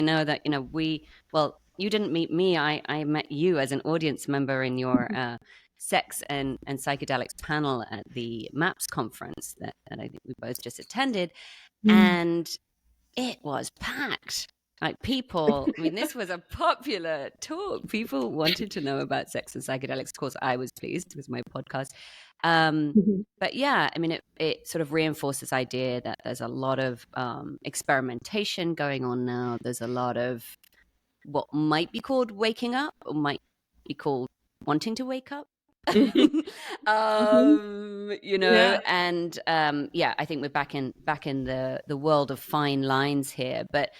know that, well, you didn't meet me. I met you as an audience member in your sex and psychedelics panel at the MAPS conference that I think we both just attended. And it was packed. Like people, I mean, this was a popular talk. People wanted to know about sex and psychedelics. Of course, I was pleased with my podcast. But yeah, I mean, it sort of reinforced this idea that there's a lot of experimentation going on now. There's a lot of what might be called waking up or might be called wanting to wake up. Yeah. And yeah, I think we're back in the world of fine lines here. But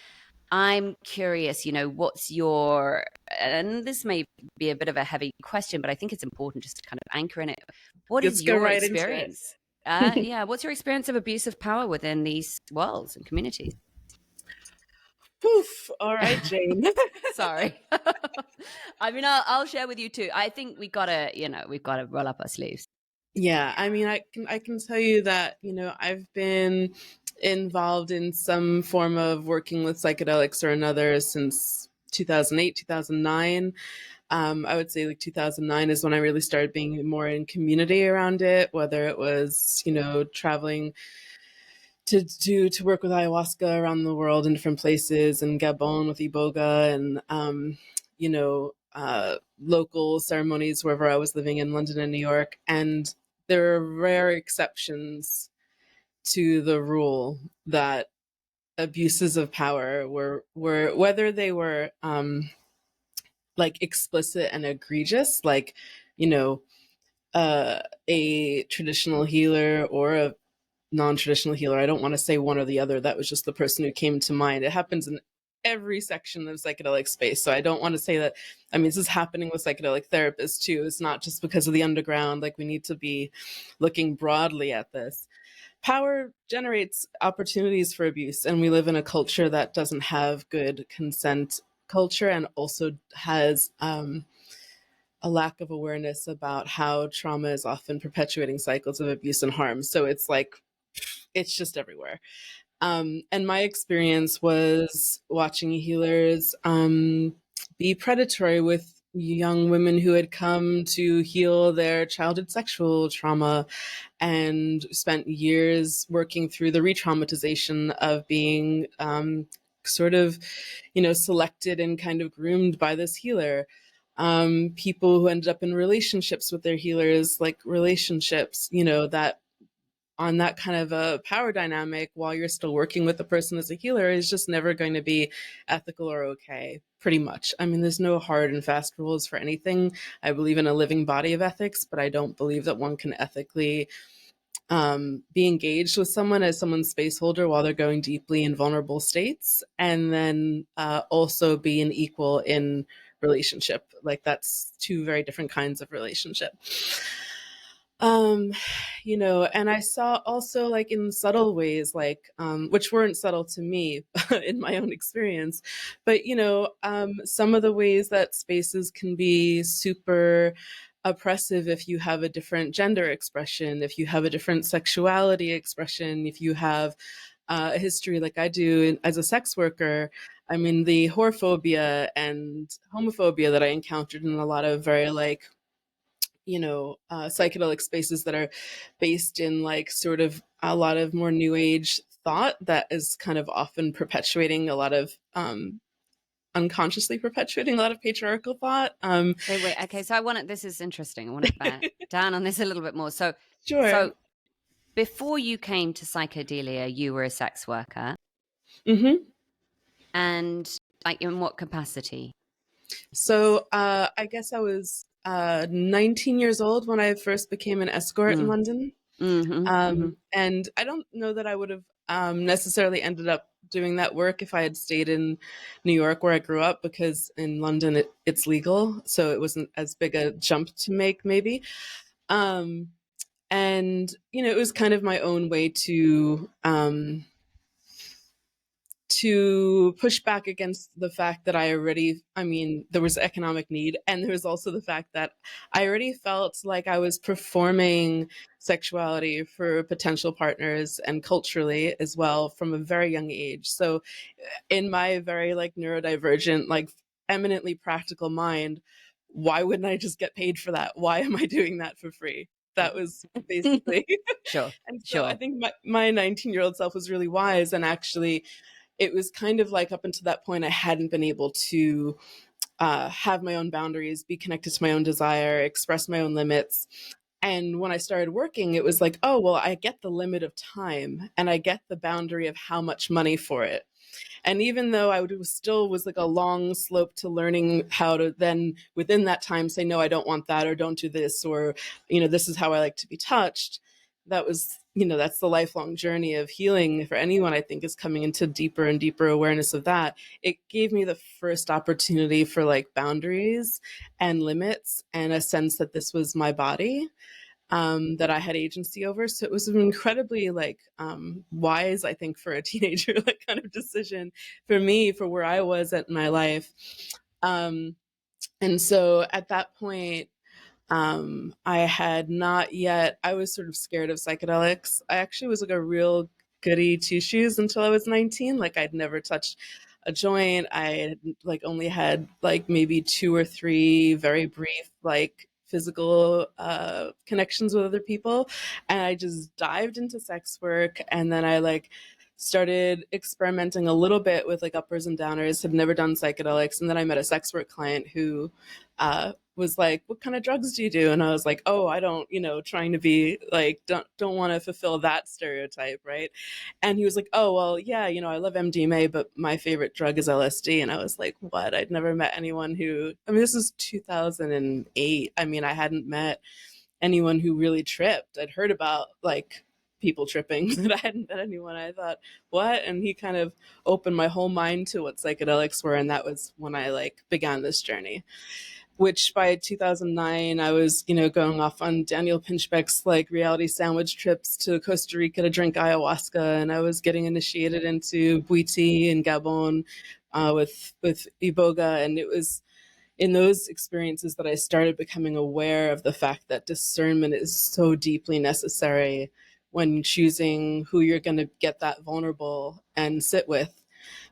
I'm curious, what's your, and this may be a bit of a heavy question, but I think it's important just to kind of anchor in it. What Let's is go your right into it. experience? Yeah, what's your experience of abuse of power within these worlds and communities? Poof. All right, Jane. Sorry. I mean, I'll share with you too. I think we've got to roll up our sleeves. Yeah, I mean, I can tell you that, I've been involved in some form of working with psychedelics or another since 2008, 2009. I would say like 2009 is when I really started being more in community around it, whether it was, traveling to work with ayahuasca around the world in different places, and Gabon with Iboga, and local ceremonies wherever I was living in London and New York. And there are rare exceptions to the rule that abuses of power were whether they were like explicit and egregious, like a traditional healer or a non-traditional healer. I don't want to say one or the other. That was just the person who came to mind. It happens in every section of psychedelic space. So I don't want to say that. I mean, this is happening with psychedelic therapists too. It's not just because of the underground. Like, we need to be looking broadly at this. Power generates opportunities for abuse, and we live in a culture that doesn't have good consent culture, and also has a lack of awareness about how trauma is often perpetuating cycles of abuse and harm. So it's like, it's just everywhere. And my experience was watching healers be predatory with young women who had come to heal their childhood sexual trauma and spent years working through the re-traumatization of being sort of, selected and kind of groomed by this healer. People who ended up in relationships with their healers, like relationships, that on that kind of a power dynamic while you're still working with the person as a healer is just never going to be ethical or okay, pretty much. I mean, there's no hard and fast rules for anything. I believe in a living body of ethics, but I don't believe that one can ethically be engaged with someone as someone's space holder while they're going deeply in vulnerable states, and then also be an equal in relationship. Like, that's two very different kinds of relationship. And I saw also, like, in subtle ways, like, which weren't subtle to me in my own experience, but, some of the ways that spaces can be super oppressive if you have a different gender expression, if you have a different sexuality expression, if you have a history like I do as a sex worker. I mean, the whorephobia and homophobia that I encountered in a lot of very, like, psychedelic spaces that are based in, like, sort of a lot of more new age thought that is kind of often perpetuating a lot of unconsciously perpetuating a lot of patriarchal thought. Wait. Okay, so this is interesting. I want to back down on this a little bit more. So, Sure. so before you came to psychedelia, you were a sex worker. Mm-hmm. And, like, in what capacity? So I guess I was 19 years old when I first became an escort in London. And I don't know that I would have necessarily ended up doing that work if I had stayed in New York where I grew up, because in London it's legal, so it wasn't as big a jump to make, maybe. And it was kind of my own way to to push back against the fact that there was economic need. And there was also the fact that I already felt like I was performing sexuality for potential partners and culturally as well from a very young age. So in my very like neurodivergent, like eminently practical mind, why wouldn't I just get paid for that? Why am I doing that for free? That was basically. Sure, And so I sure. think my 19-year-old self was really wise. And actually, it was kind of like up until that point, I hadn't been able to have my own boundaries, be connected to my own desire, express my own limits. And when I started working, it was like, oh, well, I get the limit of time and I get the boundary of how much money for it. And even though still was like a long slope to learning how to then within that time say, no, I don't want that, or don't do this, or, this is how I like to be touched. That was, that's the lifelong journey of healing for anyone, I think, is coming into deeper and deeper awareness of that. It gave me the first opportunity for like boundaries and limits and a sense that this was my body, that I had agency over. So it was an incredibly like wise, I think, for a teenager, like kind of decision for me for where I was at in my life. And so at that point, I had not yet, I was sort of scared of psychedelics. I actually was like a real goody two shoes until I was 19. Like I'd never touched a joint. I had like only had like maybe 2 or 3 very brief like physical connections with other people. And I just dived into sex work. And then I like started experimenting a little bit with like uppers and downers, had never done psychedelics. And then I met a sex work client who was like, what kind of drugs do you do? And I was like, oh, I don't, trying to be like, don't want to fulfill that stereotype, right? And he was like, oh, well, yeah, I love MDMA, but my favorite drug is LSD. And I was like, what? I'd never met anyone this is 2008. I hadn't met anyone who really tripped. I'd heard about like people tripping, but I hadn't met anyone. I thought, what? And he kind of opened my whole mind to what psychedelics were. And that was when I like began this journey, which by 2009, I was, going off on Daniel Pinchbeck's like reality sandwich trips to Costa Rica to drink ayahuasca. And I was getting initiated into Bwiti and Gabon with Iboga. And it was in those experiences that I started becoming aware of the fact that discernment is so deeply necessary when choosing who you're going to get that vulnerable and sit with,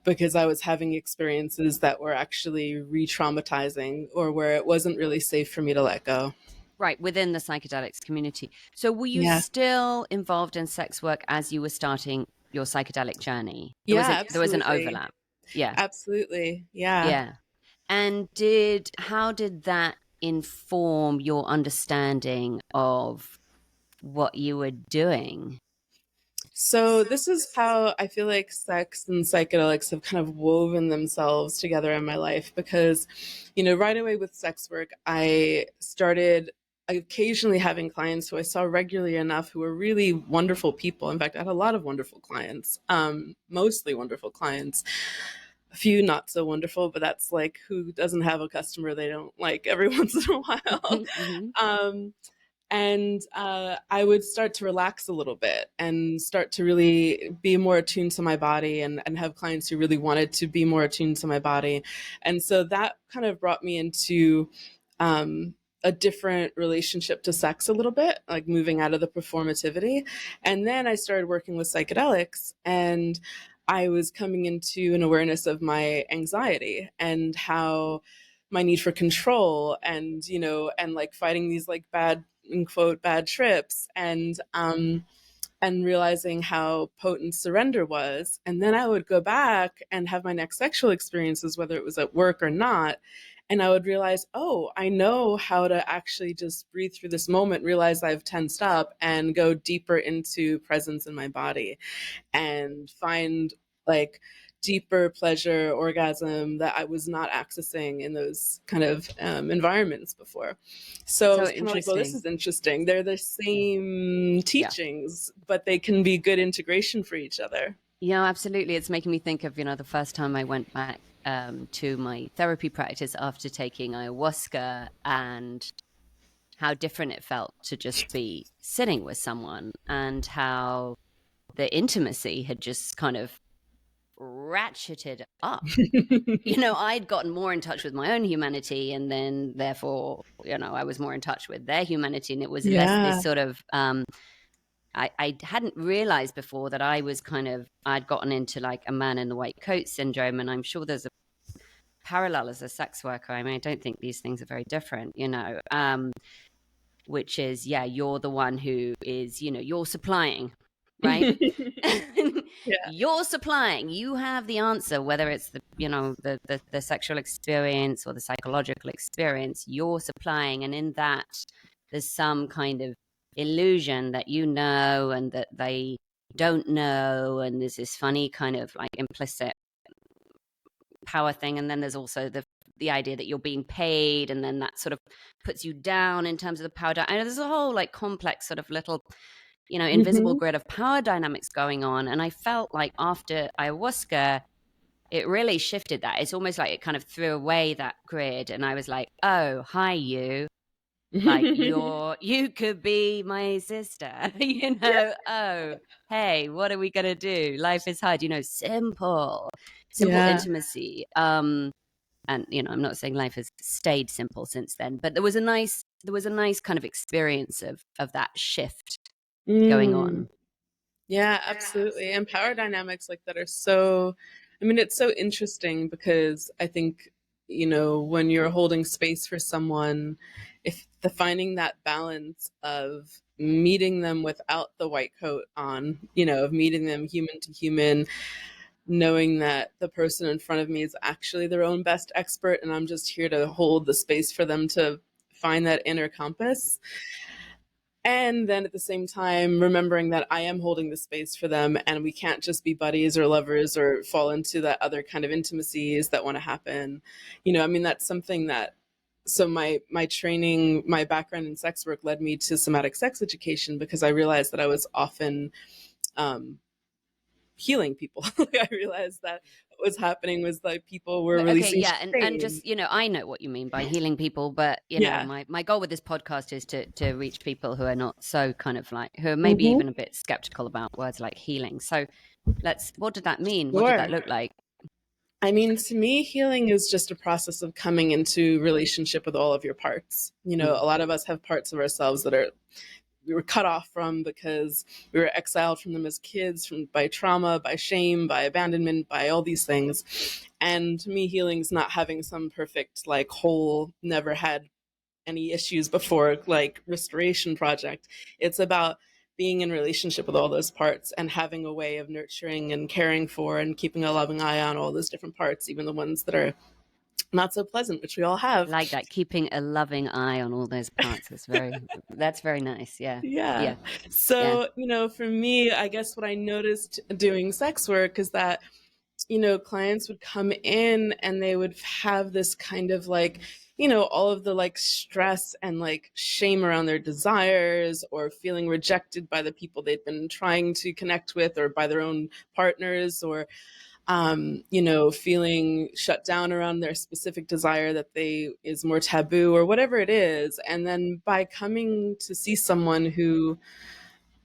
because I was having experiences that were actually re-traumatizing or where it wasn't really safe for me to let go. Right, within the psychedelics community. So were you Yeah. still involved in sex work as you were starting your psychedelic journey? Yeah, There was an absolutely. overlap. Yeah. Absolutely. Yeah. Yeah. And how did that inform your understanding of what you were doing? So this is how I feel like sex and psychedelics have kind of woven themselves together in my life because, right away with sex work, I started occasionally having clients who I saw regularly enough who were really wonderful people. In fact, I had a lot of wonderful clients, mostly wonderful clients. A few not so wonderful, but that's like who doesn't have a customer they don't like every once in a while. Mm-hmm. Um, and I would start to relax a little bit and start to really be more attuned to my body and have clients who really wanted to be more attuned to my body. And so that kind of brought me into a different relationship to sex a little bit, like moving out of the performativity. And then I started working with psychedelics, and I was coming into an awareness of my anxiety and how my need for control and, and like fighting these like bad, in quote, bad trips, and realizing how potent surrender was. And then I would go back and have my next sexual experiences, whether it was at work or not. And I would realize, oh, I know how to actually just breathe through this moment, realize I've tensed up, and go deeper into presence in my body and find like deeper pleasure, orgasm that I was not accessing in those kind of environments before. So it So was kind of like, well, this interesting. is interesting. They're the same Yeah. teachings, but they can be good integration for each other. Yeah, absolutely. It's making me think of, the first time I went back to my therapy practice after taking ayahuasca and how different it felt to just be sitting with someone and how the intimacy had just kind of ratcheted up. I'd gotten more in touch with my own humanity, and then therefore, I was more in touch with their humanity, and it was less Yeah. this sort of I hadn't realized before that I'd gotten into like a man in the white coat syndrome, and I'm sure there's a parallel as a sex worker. I mean, I don't think these things are very different, which is, yeah, you're the one who is, you're supplying, right? Yeah. You're supplying, you have the answer, whether it's the sexual experience or the psychological experience, you're supplying. And in that, there's some kind of illusion that and that they don't know. And there's this funny kind of like implicit power thing. And then there's also the idea that you're being paid, and then that sort of puts you down in terms of the power. I know there's a whole like complex sort of little, invisible grid of power dynamics going on. And I felt like after ayahuasca, it really shifted that. It's almost like it kind of threw away that grid. And I was like, oh, hi, you. Like you could be my sister, oh, hey, what are we going to do? Life is hard, simple intimacy. And, I'm not saying life has stayed simple since then, but there was a nice kind of experience of that shift going on. Yeah, absolutely. And power dynamics like that are so, it's so interesting because I think, when you're holding space for someone, if finding that balance of meeting them without the white coat on, of meeting them human to human, knowing that the person in front of me is actually their own best expert and I'm just here to hold the space for them to find that inner compass. And then at the same time, remembering that I am holding the space for them and we can't just be buddies or lovers or fall into that other kind of intimacies that want to happen. That's something that, so my training, my background in sex work led me to somatic sex education because I realized that I was often healing people. I realized that what was happening was like people were releasing shame. and just I know what you mean by healing people, but my goal with this podcast is to reach people who are not so kind of like, who are maybe even a bit skeptical about words like healing. So what did that mean? What did that look like? To me, healing is just a process of coming into relationship with all of your parts. A lot of us have parts of ourselves that we were cut off from because we were exiled from them as kids, by trauma, by shame, by abandonment, by all these things. And to me, healing is not having some perfect, like, whole, never had any issues before, like, restoration project. It's about being in relationship with all those parts and having a way of nurturing and caring for and keeping a loving eye on all those different parts, even the ones that are not so pleasant, which we all have. Like that, keeping a loving eye on all those parts is that's very nice. Yeah. So, for me, I guess what I noticed doing sex work is that, clients would come in and they would have this kind of like, all of the like stress and like shame around their desires or feeling rejected by the people they'd been trying to connect with or by their own partners, or feeling shut down around their specific desire that is more taboo or whatever it is. And then by coming to see someone who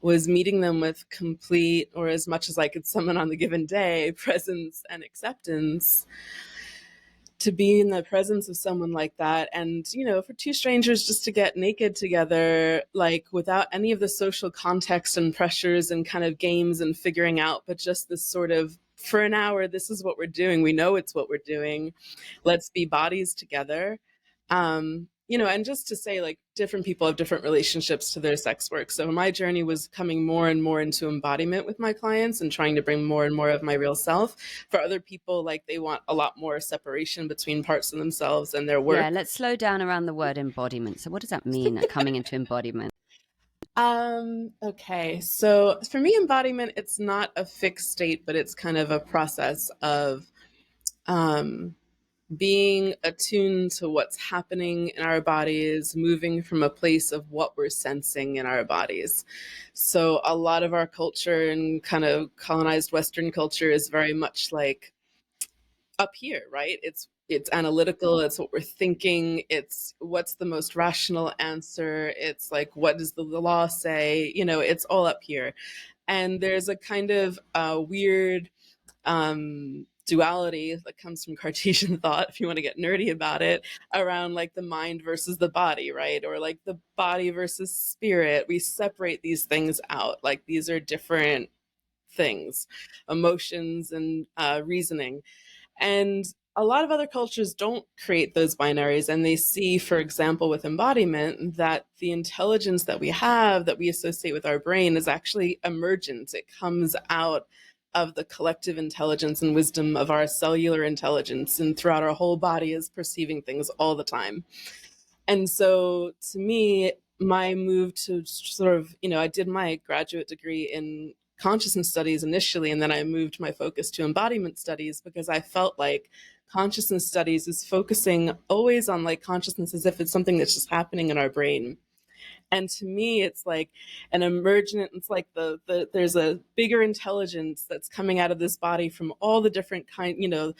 was meeting them with complete, or as much as I could summon on the given day, presence and acceptance, to be in the presence of someone like that. And, for two strangers just to get naked together, like without any of the social context and pressures and kind of games and figuring out, but just this sort of, for an hour, this is what we're doing. We know it's what we're doing. Let's be bodies together. And just to say, like, different people have different relationships to their sex work. So my journey was coming more and more into embodiment with my clients and trying to bring more and more of my real self. For other people, like, they want a lot more separation between parts of themselves and their work. Yeah, let's slow down around the word embodiment. So what does that mean, coming into embodiment? Okay. So for me, embodiment, it's not a fixed state, but it's kind of a process of being attuned to what's happening in our bodies, moving from a place of what we're sensing in our bodies. So a lot of our culture and kind of colonized Western culture is very much like up here, right? It's analytical, it's what we're thinking, it's what's the most rational answer, it's like, what does the law say? It's all up here. And there's a kind of weird duality that comes from Cartesian thought, if you want to get nerdy about it, around like the mind versus the body, right? Or like the body versus spirit. We separate these things out. Like these are different things, emotions and reasoning. And a lot of other cultures don't create those binaries, and they see, for example, with embodiment, that the intelligence that we have, that we associate with our brain, is actually emergent. It comes out of the collective intelligence and wisdom of our cellular intelligence, and throughout our whole body is perceiving things all the time. And so to me, my move to sort of, I did my graduate degree in consciousness studies initially, and then I moved my focus to embodiment studies because I felt like consciousness studies is focusing always on like consciousness as if it's something that's just happening in our brain. And to me, it's like an emergent, it's like there's a bigger intelligence that's coming out of this body from all the different the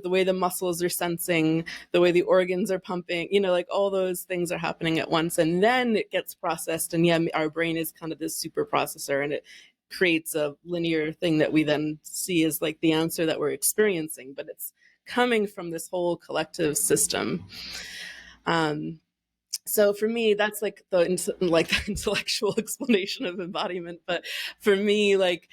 way the muscles are sensing, the way the organs are pumping, like all those things are happening at once. And then it gets processed. And yeah, our brain is kind of this super processor, and it creates a linear thing that we then see as like the answer that we're experiencing, but it's coming from this whole collective system. So for me, that's like the intellectual explanation of embodiment. But for me, like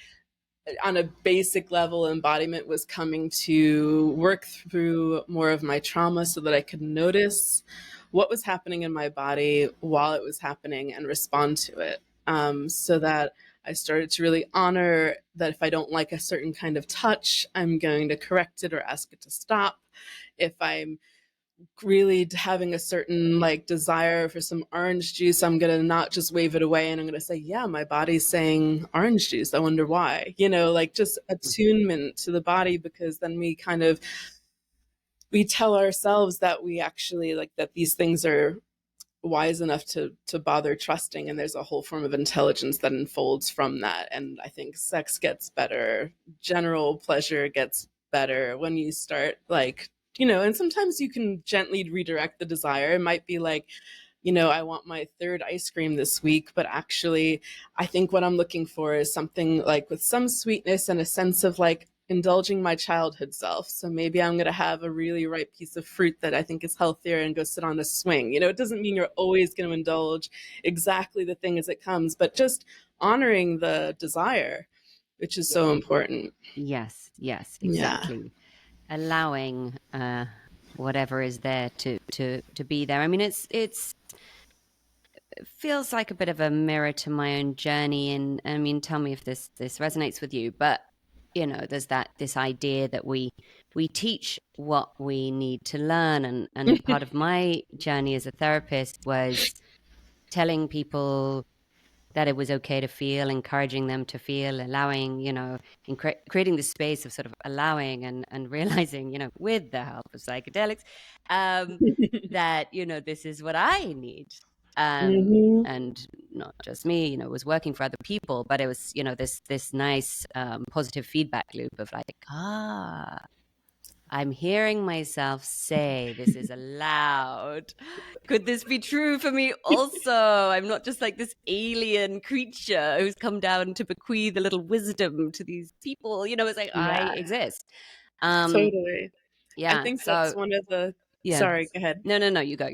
on a basic level, embodiment was coming to work through more of my trauma so that I could notice what was happening in my body while it was happening and respond to it. So that I started to really honor that if I don't like a certain kind of touch, I'm going to correct it or ask it to stop. If I'm really having a certain like desire for some orange juice, I'm going to not just wave it away, and I'm going to say, yeah, my body's saying orange juice. I wonder why, like just attunement to the body, because then we tell ourselves that we actually like that these things are wise enough to bother trusting, and there's a whole form of intelligence that unfolds from that. And I think sex gets better, general pleasure gets better when you start like, and sometimes you can gently redirect the desire. It might be like, I want my third ice cream this week, but actually I think what I'm looking for is something like with some sweetness and a sense of like indulging my childhood self. So maybe I'm going to have a really ripe piece of fruit that I think is healthier and go sit on a swing. It doesn't mean you're always going to indulge exactly the thing as it comes, but just honoring the desire, which is so important. Yes, exactly. Yeah. Allowing whatever is there to be there. I mean, it feels like a bit of a mirror to my own journey, and I mean, tell me if this resonates with you. But there's this idea that we teach what we need to learn, and part of my journey as a therapist was telling people that it was okay to feel, encouraging them to feel, allowing, creating the space of sort of allowing and realizing, with the help of psychedelics, that, this is what I need. And not just me, it was working for other people, but it was, this nice positive feedback loop of like, I'm hearing myself say this is allowed. Could this be true for me also? I'm not just like this alien creature who's come down to bequeath a little wisdom to these people. It's like, I exist. Totally. Yeah. I think that's one of the... Yeah. Sorry, go ahead. No, you go.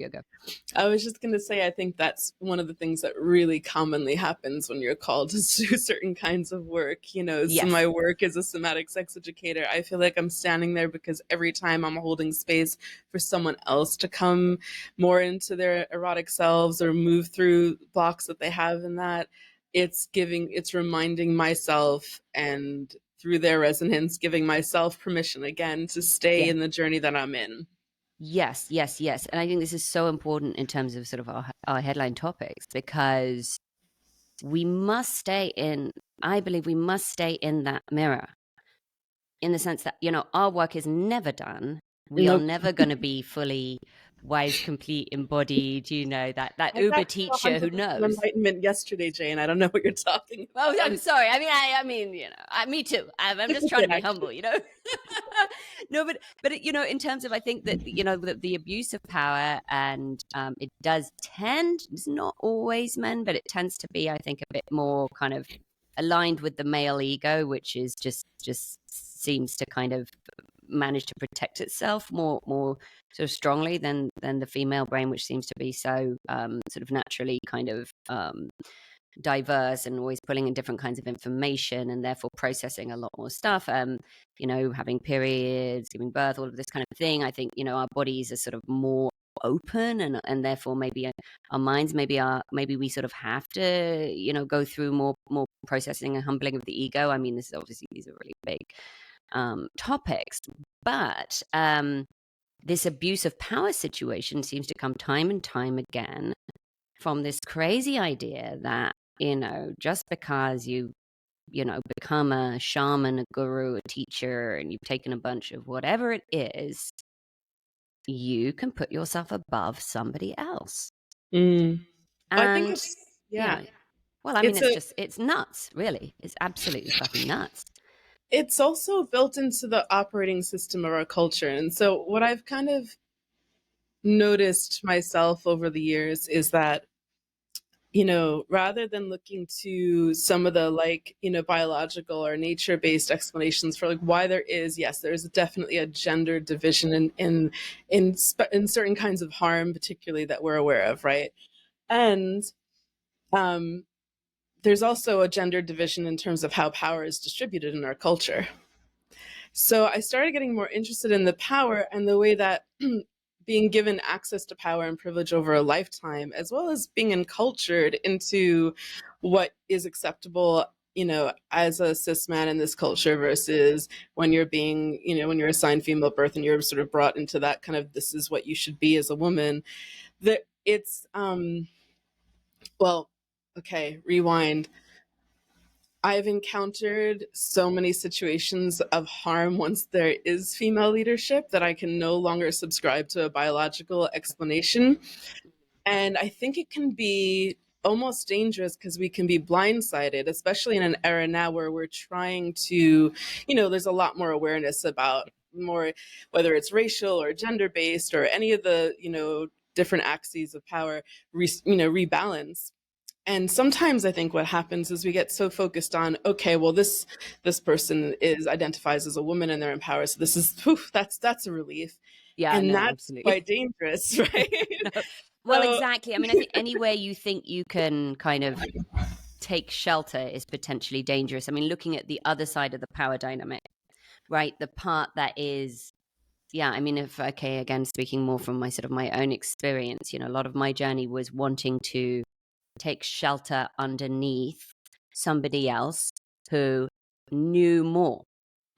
I was just going to say, I think that's one of the things that really commonly happens when you're called to do certain kinds of work. Yes. So my work as a somatic sex educator, I feel like I'm standing there because every time I'm holding space for someone else to come more into their erotic selves or move through blocks that they have in that, it's reminding myself, and through their resonance, giving myself permission again to stay in the journey that I'm in. Yes. And I think this is so important in terms of sort of our headline topics, because I believe we must stay in that mirror, in the sense that, our work is never done. We are never going to be fully wise, complete, embodied, that Uber teacher who knows. Enlightenment yesterday, Jane. I don't know what you're talking about. Oh, I'm sorry. I mean, me too. I'm just trying to be humble, No, but in terms of, I think that, the abuse of power, and it does tend, it's not always men, but it tends to be, I think, a bit more kind of aligned with the male ego, which is just seems to kind of manage to protect itself more sort of strongly than the female brain, which seems to be so sort of naturally kind of diverse and always pulling in different kinds of information and therefore processing a lot more stuff. Having periods, giving birth, all of this kind of thing. I think our bodies are sort of more open, and therefore maybe our minds maybe we sort of have to go through more processing and humbling of the ego. I mean, this is obviously, these are really big topics, but this abuse of power situation seems to come time and time again from this crazy idea that just because you become a shaman, a guru, a teacher, and you've taken a bunch of whatever it is, you can put yourself above somebody else. Mm. I think And it's, yeah. Well, I mean, It's it's nuts, really. It's absolutely fucking nuts. it's also built into the operating system of our culture. And so what I've kind of noticed myself over the years is that, rather than looking to some of the biological or nature-based explanations for why there's definitely a gender division in certain kinds of harm, particularly that we're aware of, right? And there's also a gender division in terms of how power is distributed in our culture. So I started getting more interested in the power and the way that being given access to power and privilege over a lifetime, as well as being encultured into what is acceptable, as a cis man in this culture versus when you're when you're assigned female birth and you're sort of brought into that kind of, this is what you should be as a woman. That it's, well, okay, rewind. I've encountered so many situations of harm once there is female leadership that I can no longer subscribe to a biological explanation. And I think it can be almost dangerous because we can be blindsided, especially in an era now where we're trying to, there's a lot more awareness about more, whether it's racial or gender based or any of the, different axes of power, rebalance. And sometimes I think what happens is we get so focused on, okay, well, this person identifies as a woman and they're empowered, so this is, that's a relief. Yeah, And no, that's absolutely. quite dangerous, right? No. Well, exactly. I mean, I think anywhere you think you can kind of take shelter is potentially dangerous. I mean, looking at the other side of the power dynamic, right? The part that is, yeah, I mean, again, speaking more from my own experience, a lot of my journey was wanting to take shelter underneath somebody else who knew more.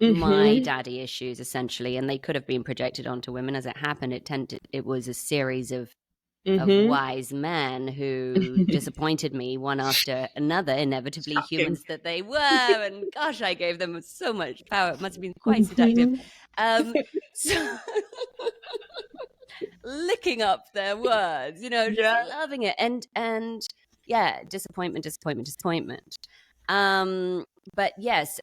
My daddy issues, essentially, and they could have been projected onto women. As it happened, it was a series of wise men who disappointed me one after another, inevitably Shocking. humans that they were. And gosh, I gave them so much power. It must have been quite seductive. So licking up their words, just Yeah. loving it. And yeah, disappointment. But yes,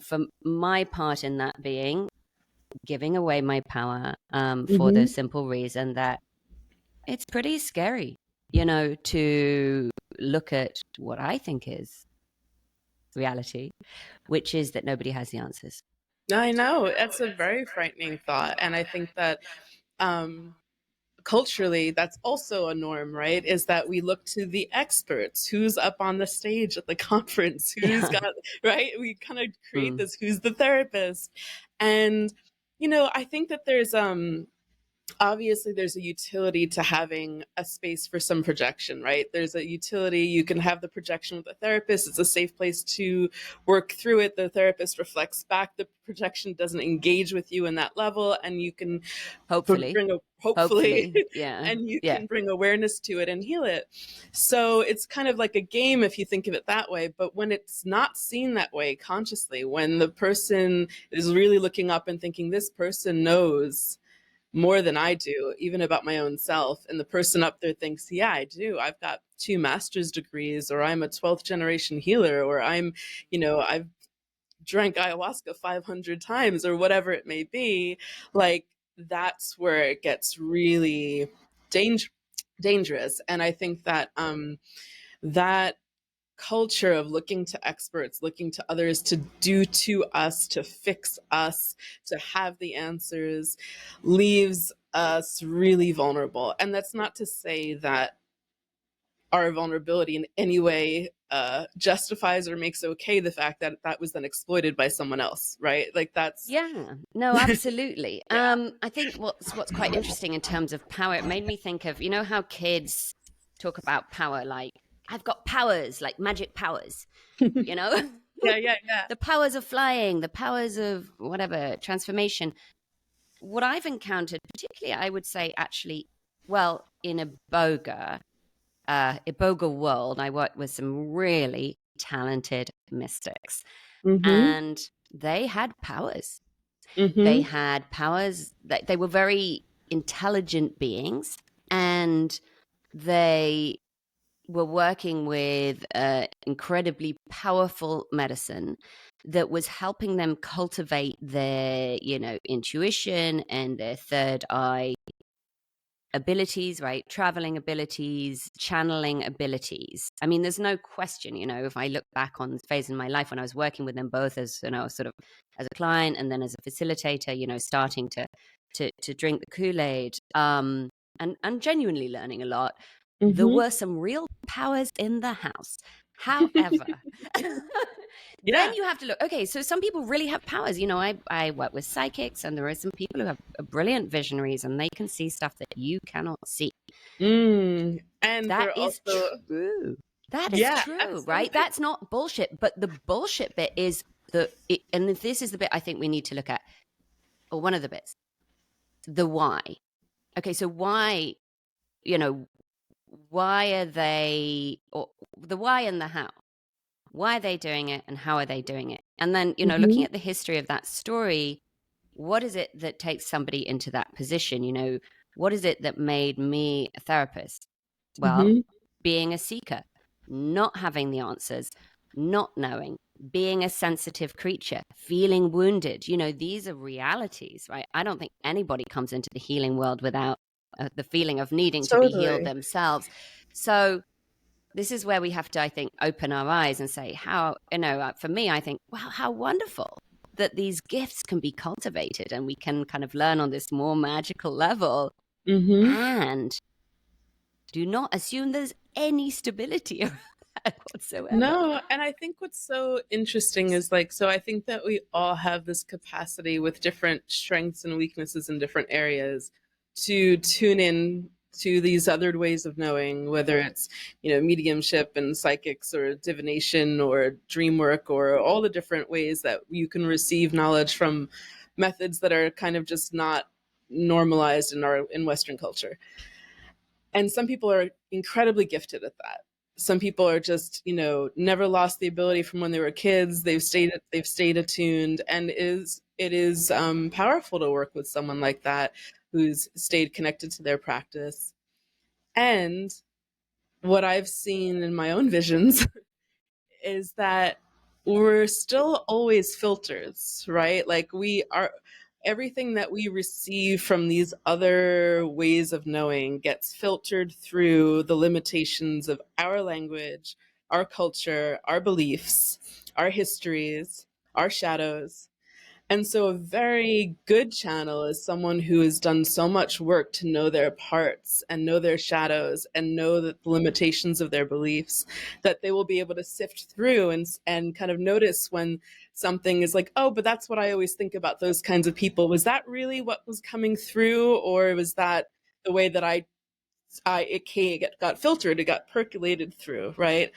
for my part in that being giving away my power, for the simple reason that it's pretty scary, to look at what I think is reality, which is that nobody has the answers. I know. That's a very frightening thought. And I think that culturally, that's also a norm, right? Is that we look to the experts, who's up on the stage at the conference, who's got, right? We kind of create this, who's the therapist. And, I think that there's, obviously there's a utility to having a space for some projection, right? There's a utility. You can have the projection with a therapist. It's a safe place to work through it. The therapist reflects back. The projection doesn't engage with you in that level, and you can hopefully yeah, and you can bring awareness to it and heal it. So it's kind of like a game if you think of it that way. But when it's not seen that way consciously, when the person is really looking up and thinking, this person knows more than I do, even about my own self. And the person up there thinks, yeah, I do. I've got 2 master's degrees, or I'm a 12th generation healer, or I've drank ayahuasca 500 times, or whatever it may be. That's where it gets really dangerous. And I think that that culture of looking to experts, looking to others to do to us, to fix us, to have the answers, leaves us really vulnerable. And that's not to say that our vulnerability in any way justifies or makes okay the fact that that was then exploited by someone else, right? Like that's Yeah, no, absolutely. yeah. I think what's quite interesting in terms of power, it made me think of, you know, how kids talk about power, like, I've got powers, like magic powers, you know? Yeah, yeah, yeah. The powers of flying, the powers of whatever, transformation. What I've encountered, particularly, I would say, actually, well, in Iboga world, I worked with some really talented mystics, Mm-hmm. and they had powers. They Mm-hmm. had powers that they were very intelligent beings, and they were working with incredibly powerful medicine that was helping them cultivate their, you know, intuition and their third eye abilities, right? Traveling abilities, channeling abilities. I mean, there's no question, you know, if I look back on this phase in my life when I was working with them both as, you know, sort of as a client and then as a facilitator, you know, starting to drink the Kool-Aid, and genuinely learning a lot, there Mm-hmm. were some real powers in the house. However, then Yeah. you have to look, okay, so some people really have powers. You know, I work with psychics, and there are some people who have brilliant visionaries, and they can see stuff that you cannot see. And That they're is also true. That is yeah, true, right? absolutely. That's not bullshit. But the bullshit bit is and this is the bit I think we need to look at, or one of the bits, the why. Okay, so why, you know, why are they, or the why and the how? Why are they doing it, and how are they doing it? And then, you know, looking Mm-hmm. at the history of that story, what is it that takes somebody into that position? You know, what is it that made me a therapist? Well, Mm-hmm. being a seeker, not having the answers, not knowing, being a sensitive creature, feeling wounded. You know, these are realities, right? I don't think anybody comes into the healing world without the feeling of needing to be healed Totally. themselves. So this is where we have to, I think, open our eyes and say, how, you know, for me, I think, wow, how wonderful that these gifts can be cultivated and we can kind of learn on this more magical level. Mm-hmm. And do not assume there's any stability around that whatsoever. No, and I think what's so interesting is like, so I think that we all have this capacity with different strengths and weaknesses in different areas to tune in to these other ways of knowing, whether it's, you know, mediumship and psychics or divination or dream work or all the different ways that you can receive knowledge from methods that are kind of just not normalized in Western culture. And some people are incredibly gifted at that. Some people are just, you know, never lost the ability from when they were kids. They've stayed attuned, and it is powerful to work with someone like that who's stayed connected to their practice. And what I've seen in my own visions is that we're still always filters, right? Like we are, everything that we receive from these other ways of knowing gets filtered through the limitations of our language, our culture, our beliefs, our histories, our shadows. And so, a very good channel is someone who has done so much work to know their parts and know their shadows and know the limitations of their beliefs that they will be able to sift through and kind of notice when something is like, oh, but that's what I always think about those kinds of people. Was that really what was coming through, or was that the way that it got filtered, it got percolated through, right?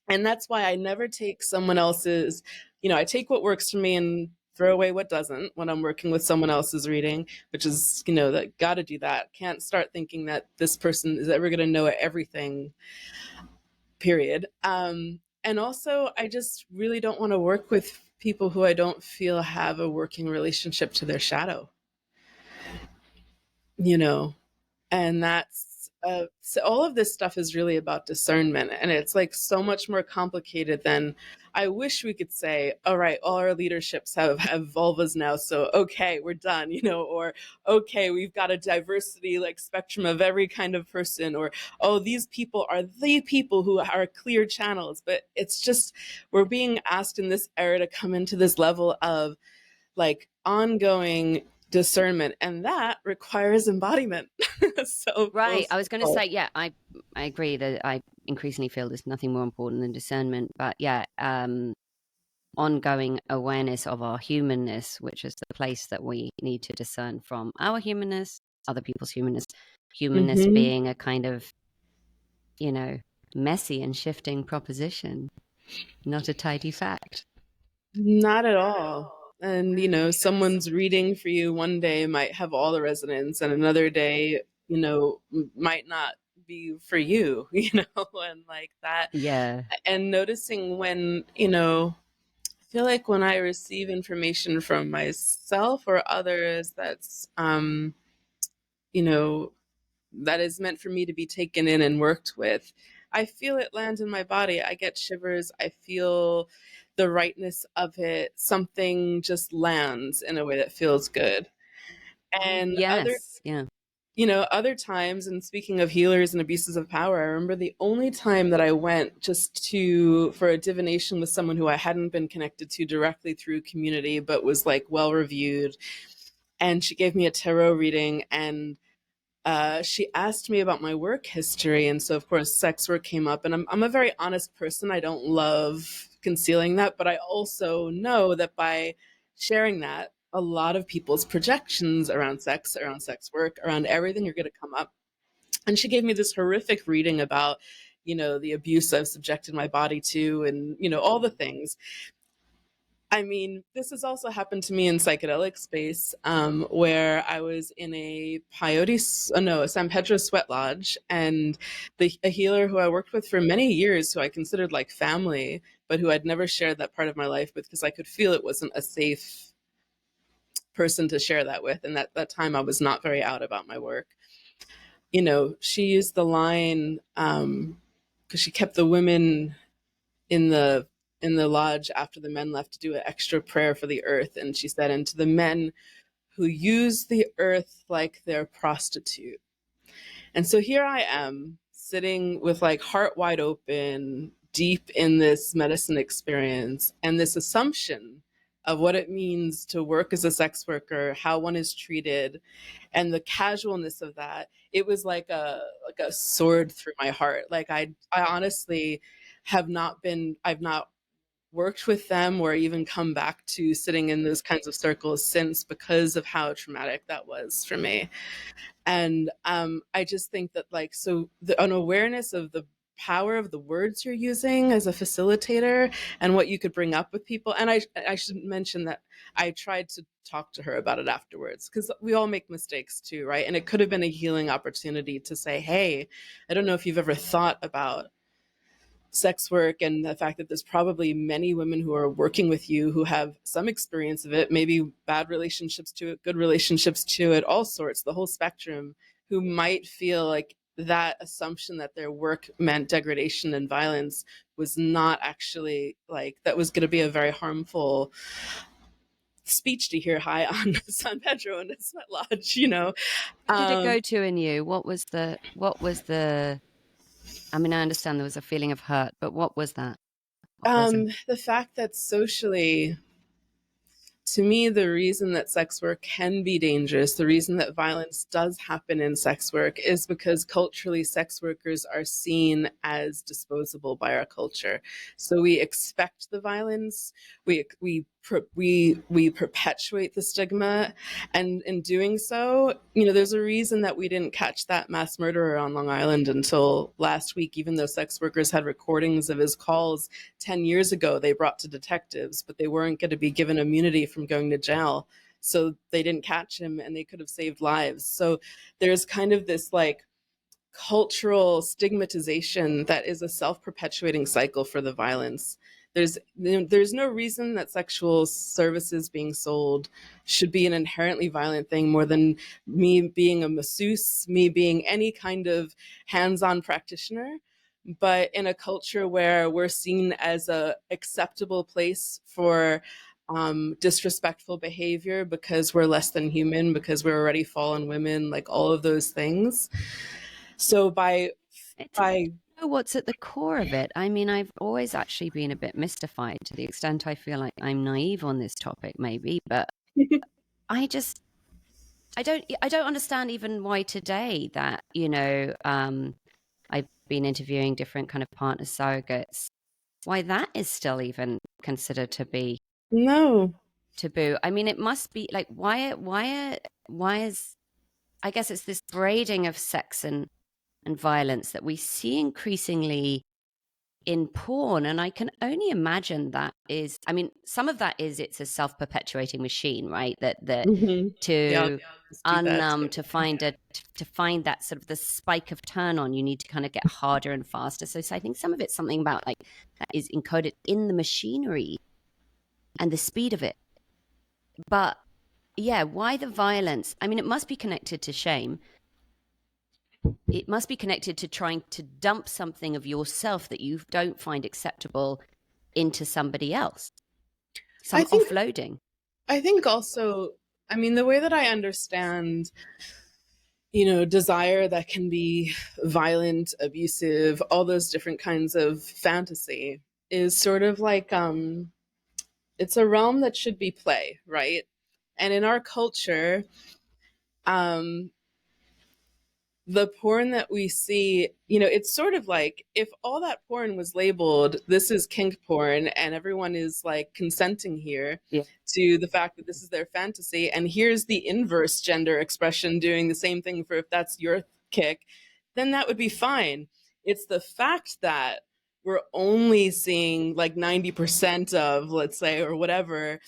And that's why I never take someone else's, you know, I take what works for me and throw away what doesn't when I'm working with someone else's reading, which is, you know, that got to do that. Can't start thinking that this person is ever going to know everything, period. And also, I just really don't want to work with people who I don't feel have a working relationship to their shadow, you know. And that's so all of this stuff is really about discernment, and it's like so much more complicated than I wish we could say, all right, all our leaderships have vulvas now, so okay, we're done, or okay, we've got a diversity like spectrum of every kind of person, or oh, these people are the people who are clear channels. But it's just, we're being asked in this era to come into this level of like ongoing discernment, and that requires embodiment. So full Right. I was going to circle. say, yeah, I agree that I increasingly feel there's nothing more important than discernment. But yeah, ongoing awareness of our humanness, which is the place that we need to discern from our humanness, other people's humanness Mm-hmm. being a kind of, you know, messy and shifting proposition, not a tidy fact. Not at all. And, someone's reading for you one day might have all the resonance, and another day, might not be for you, and like that. Yeah. And noticing when, I feel like when I receive information from myself or others you know, that is meant for me to be taken in and worked with, I feel it land in my body. I get shivers. I feel the rightness of it. Something just lands in a way that feels good. And Yes. Yeah. other times, and speaking of healers and abuses of power, I remember the only time that I went just for a divination with someone who I hadn't been connected to directly through community, but was like well reviewed. And she gave me a tarot reading, and she asked me about my work history. And so, of course, sex work came up. And I'm a very honest person. I don't love concealing that. But I also know that by sharing that, a lot of people's projections around sex work, around everything are going to come up. And she gave me this horrific reading about, the abuse I've subjected my body to, and, all the things. I mean, this has also happened to me in psychedelic space, where I was in a a San Pedro sweat lodge, and a healer who I worked with for many years, who I considered like family, but who I'd never shared that part of my life with because I could feel it wasn't a safe person to share that with. And that time I was not very out about my work. She used the line, because she kept the women in the lodge after the men left to do an extra prayer for the earth. And she said, and to the men who use the earth like their prostitute. And so here I am sitting with like heart wide open, deep in this medicine experience, and this assumption of what it means to work as a sex worker, how one is treated, and the casualness of that. It was like a sword through my heart. Like I honestly I've not worked with them or even come back to sitting in those kinds of circles since, because of how traumatic that was for me. And I just think that an awareness of the power of the words you're using as a facilitator and what you could bring up with people. And I should mention that I tried to talk to her about it afterwards, because we all make mistakes too, right? And it could have been a healing opportunity to say, hey, I don't know if you've ever thought about sex work and the fact that there's probably many women who are working with you who have some experience of it, maybe bad relationships to it, good relationships to it, all sorts, the whole spectrum, who might feel like that assumption that their work meant degradation and violence was not actually, like, that was going to be a very harmful speech to hear high on San Pedro in a sweat lodge. Where did it Um, go to in you? What was the I mean, I understand there was a feeling of hurt, but what was that? What was it? the fact that socially, to me, the reason that sex work can be dangerous, the reason that violence does happen in sex work, is because culturally sex workers are seen as disposable by our culture. So we expect the violence, we perpetuate the stigma, and in doing so, there's a reason that we didn't catch that mass murderer on Long Island until last week, even though sex workers had recordings of his calls 10 years ago they brought to detectives, but they weren't going to be given immunity from going to jail. So they didn't catch him, and they could have saved lives. So there's kind of this like cultural stigmatization that is a self-perpetuating cycle for the violence. There's no reason that sexual services being sold should be an inherently violent thing, more than me being a masseuse, me being any kind of hands-on practitioner. but in a culture where we're seen as a acceptable place for disrespectful behavior because we're less than human, because we're already fallen women, like all of those things. So It's by know what's at the core of it. I mean, I've always actually been a bit mystified to the extent I feel like I'm naive on this topic, maybe, but I just I don't understand even why today that, I've been interviewing different kind of partner surrogates, why that is still even considered to be no. taboo. I mean, it must be like why is I guess it's this braiding of sex and violence that we see increasingly in porn, and I can only imagine that is, I mean, some of that is it's a self-perpetuating machine, right, that Yeah, I'll to just do that too. to find that sort of the spike of turn on, you need to kind of get harder and faster. So I think some of it's something about like that is encoded in the machinery and the speed of it. But yeah, why the violence? I mean, it must be connected to shame. It must be connected to trying to dump something of yourself that you don't find acceptable into somebody else, I some think offloading. I think also, I mean, the way that I understand, desire that can be violent, abusive, all those different kinds of fantasy is sort of like it's a realm that should be play, right? And in our culture, um the porn that we see, it's sort of like if all that porn was labeled, this is kink porn, and everyone is like consenting here Yeah. to the fact that this is their fantasy, and here's the inverse gender expression doing the same thing for if that's your kick, then that would be fine. It's the fact that we're only seeing like 90% of, let's say, or whatever,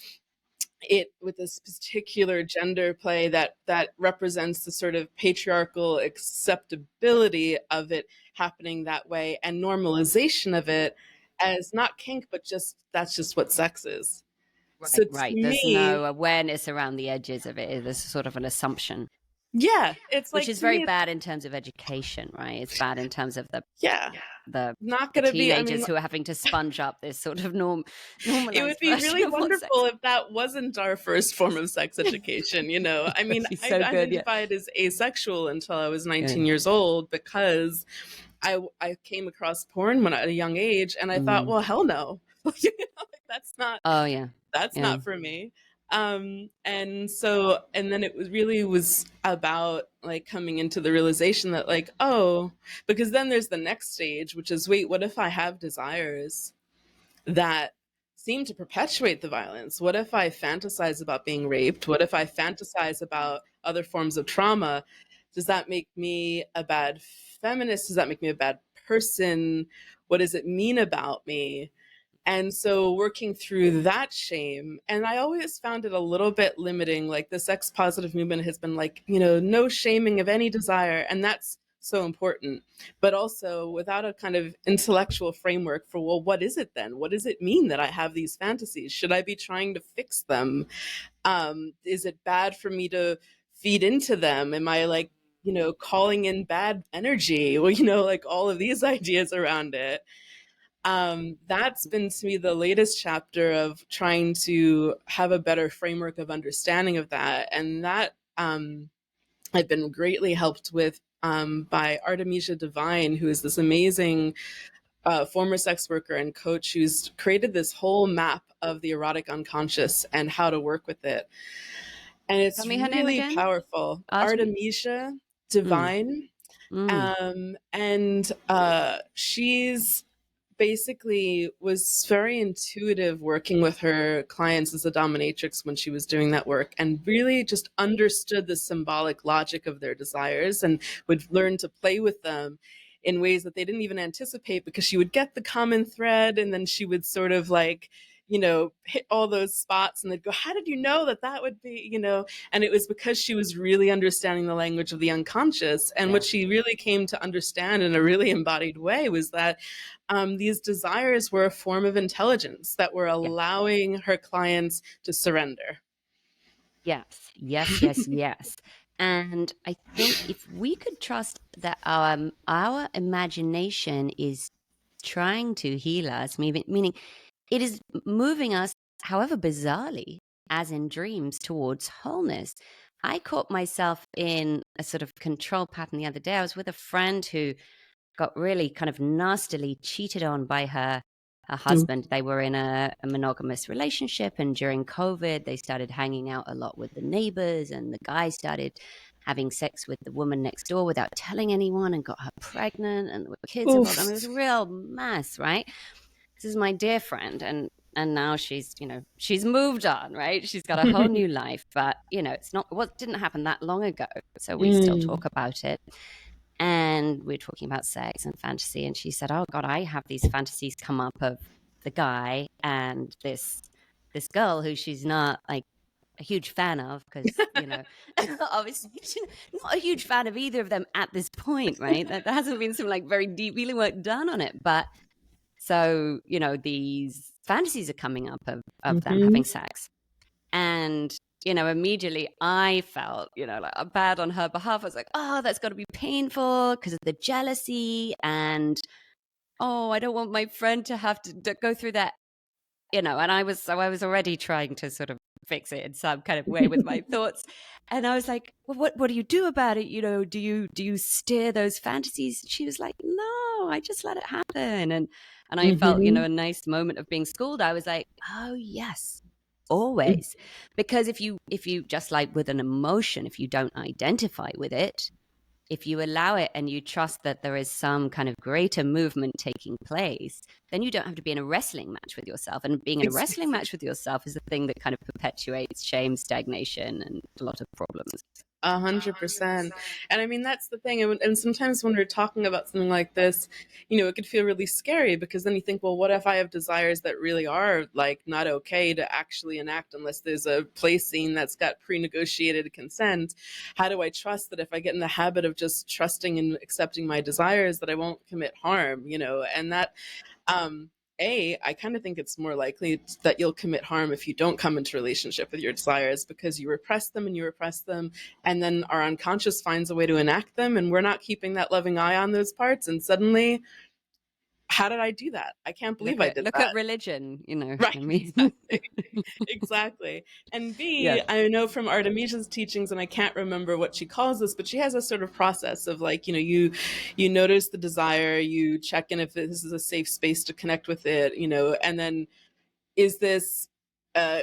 it with this particular gender play that represents the sort of patriarchal acceptability of it happening that way and normalization of it as not kink but just that's just what sex is. So Right, to right. There's me, no awareness around the edges of it. There's sort of an assumption, yeah, it's which like is to very me it's bad in terms of education, right? It's bad in terms of yeah, the not the gonna be, I mean, teenagers who are having to sponge up this sort of it would normalized be version really of what sex wonderful if that wasn't our first form of sex education. I mean, would be I so good. Yeah. identified as asexual until I was Yeah. 19 years old because I came across porn when at a young age, and I thought, Mm. well, hell no, like, Oh yeah. that's Yeah. not for me. And then it was really was about like coming into the realization that like, oh, because then there's the next stage, which is, wait, what if I have desires that seem to perpetuate the violence? What if I fantasize about being raped? What if I fantasize about other forms of trauma? Does that make me a bad feminist? Does that make me a bad person? What does it mean about me? And so working through that shame, and I always found it a little bit limiting. Like the sex positive movement has been like, no shaming of any desire. And that's so important. But also without a kind of intellectual framework for, well, what is it then? What does it mean that I have these fantasies? Should I be trying to fix them? Is it bad for me to feed into them? Am I like, calling in bad energy? Well, like all of these ideas around it. That's been to me the latest chapter of trying to have a better framework of understanding of that. And that I've been greatly helped with by Artemisia Devine, who is this amazing former sex worker and coach who's created this whole map of the erotic unconscious and how to work with it. And Tell it's me her name really again. powerful. Artemis. Artemisia Mm. Devine. Mm. And she's basically was very intuitive working with her clients as a dominatrix when she was doing that work, and really just understood the symbolic logic of their desires and would learn to play with them in ways that they didn't even anticipate, because she would get the common thread and then she would sort of like hit all those spots and they'd go, how did you know that that would be, and it was because she was really understanding the language of the unconscious. And Yeah. what she really came to understand in a really embodied way was that these desires were a form of intelligence that were Yeah. allowing her clients to surrender. Yes. Yes. Yes. Yes. And I think if we could trust that our imagination is trying to heal us, meaning it is moving us, however bizarrely, as in dreams, towards wholeness. I caught myself in a sort of control pattern the other day. I was with a friend who got really kind of nastily cheated on by her Mm. husband. They were in a monogamous relationship, and during COVID, they started hanging out a lot with the neighbors, and the guy started having sex with the woman next door without telling anyone and got her pregnant, and there were kids involved. I mean, it was Oof. a real mess, right? This is my dear friend, and now she's, she's moved on, right? She's got a whole new life, but it's not what didn't happen that long ago, so we still Mm. talk about it. And we're talking about sex and fantasy, and she said, oh god, I have these fantasies come up of the guy and this girl who she's not like a huge fan of, because obviously she's not a huge fan of either of them at this point, right? That there hasn't been some like very deep healing work done on it. But so these fantasies are coming up of them Mm-hmm. having sex. And immediately I felt, like bad on her behalf. I was like, oh, that's got to be painful because of the jealousy. And, oh, I don't want my friend to have to go through that, and I was already trying to sort of fix it in some kind of way with my thoughts. And I was like, well, what do you do about it? Do you steer those fantasies? She was like, no, I just let it happen. And I felt, Mm-hmm. a nice moment of being schooled. I was like, oh yes, always. Because if you just like with an emotion, if you don't identify with it, if you allow it and you trust that there is some kind of greater movement taking place, then you don't have to be in a wrestling match with yourself. And being in a wrestling match with yourself is the thing that kind of perpetuates shame, stagnation, and a lot of problems. 100%. And I mean, that's the thing. And sometimes when we're talking about something like this, it could feel really scary because then you think, well, what if I have desires that really are like not okay to actually enact unless there's a play scene that's got pre-negotiated consent? How do I trust that if I get in the habit of just trusting and accepting my desires that I won't commit harm, And that, um, I kind of think it's more likely that you'll commit harm if you don't come into relationship with your desires because you repress them and you repress them, and then our unconscious finds a way to enact them, and we're not keeping that loving eye on those parts. And suddenly, how did I do that? I can't believe Look I at did look at that. religion, Right, I mean. exactly. Exactly. And Yes. B, I know from Artemisia's teachings, and I can't remember what she calls this, but she has a sort of process of like, you notice the desire, you check in if this is a safe space to connect with it, and then is this uh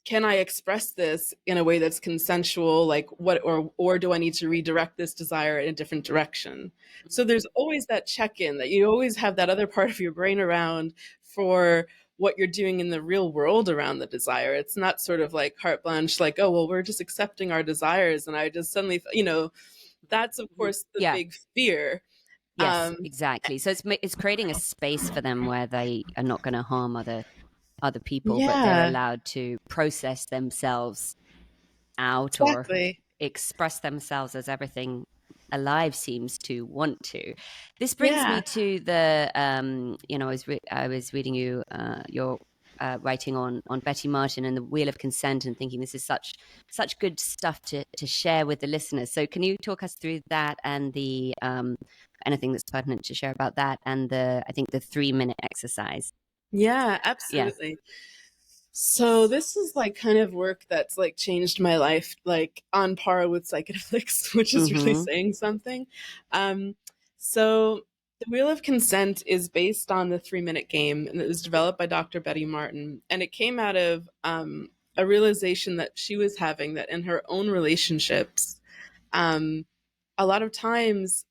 can I express this in a way that's consensual? Like what, or do I need to redirect this desire in a different direction? So there's always that check-in that you always have that other part of your brain around for what you're doing in the real world around the desire. It's not sort of like carte blanche, like, oh, well, we're just accepting our desires. And I just suddenly, that's of course the Yeah. big fear. Yes, Um, exactly. So it's creating a space for them where they are not going to harm other people, but they're yeah, allowed to process themselves out or exactly. express themselves as everything alive seems to want to. This brings me Yeah. to the I was reading your writing on Betty Martin and the Wheel of Consent, and thinking this is such good stuff to share with the listeners. So can you talk us through that and the anything that's pertinent to share about that, and I think the 3-minute exercise? Yeah, Yes. absolutely. So this is like kind of work that's like changed my life, like on par with psychedelics, which is really Mm-hmm. saying something. Um, so the Wheel of Consent is based on the 3-minute game, and it was developed by Dr. Betty Martin, and it came out of a realization that she was having that in her own relationships, um, a lot of times,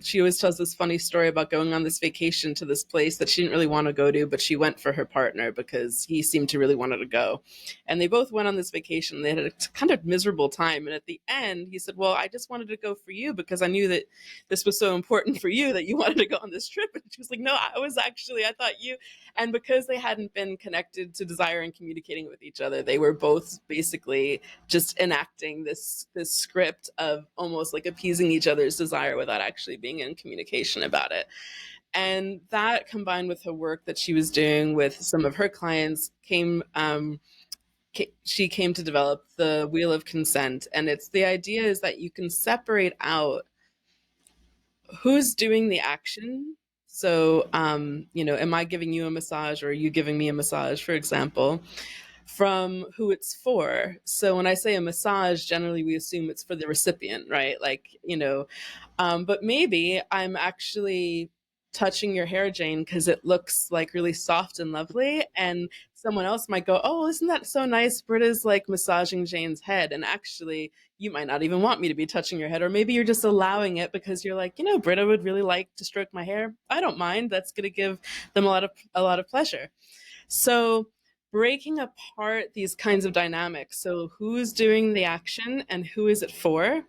she always tells this funny story about going on this vacation to this place that she didn't really want to go to, but she went for her partner because he seemed to really want her to go. And they both went on this vacation. They had a kind of miserable time. And at the end, he said, well, I just wanted to go for you because I knew that this was so important for you that you wanted to go on this trip. And she was like, no, I thought you. And because they hadn't been connected to desire and communicating with each other, they were both basically just enacting this script of almost like appeasing each other's desire without actually being in communication about it. And that combined with the work that she was doing with some of her clients she came to develop the wheel of consent. And it's the idea is that you can separate out who's doing the action. So, am I giving you a massage or are you giving me a massage, for example, from who it's for. So when I say a massage, generally we assume it's for the recipient, right? But maybe I'm actually touching your hair, Jane, because it looks like really soft and lovely. And someone else might go, oh, isn't that so nice? Britta's like massaging Jane's head. And actually, you might not even want me to be touching your head. Or maybe you're just allowing it because you're like, Britta would really like to stroke my hair. I don't mind. That's going to give them a lot of pleasure. So breaking apart these kinds of dynamics, so who's doing the action and who is it for,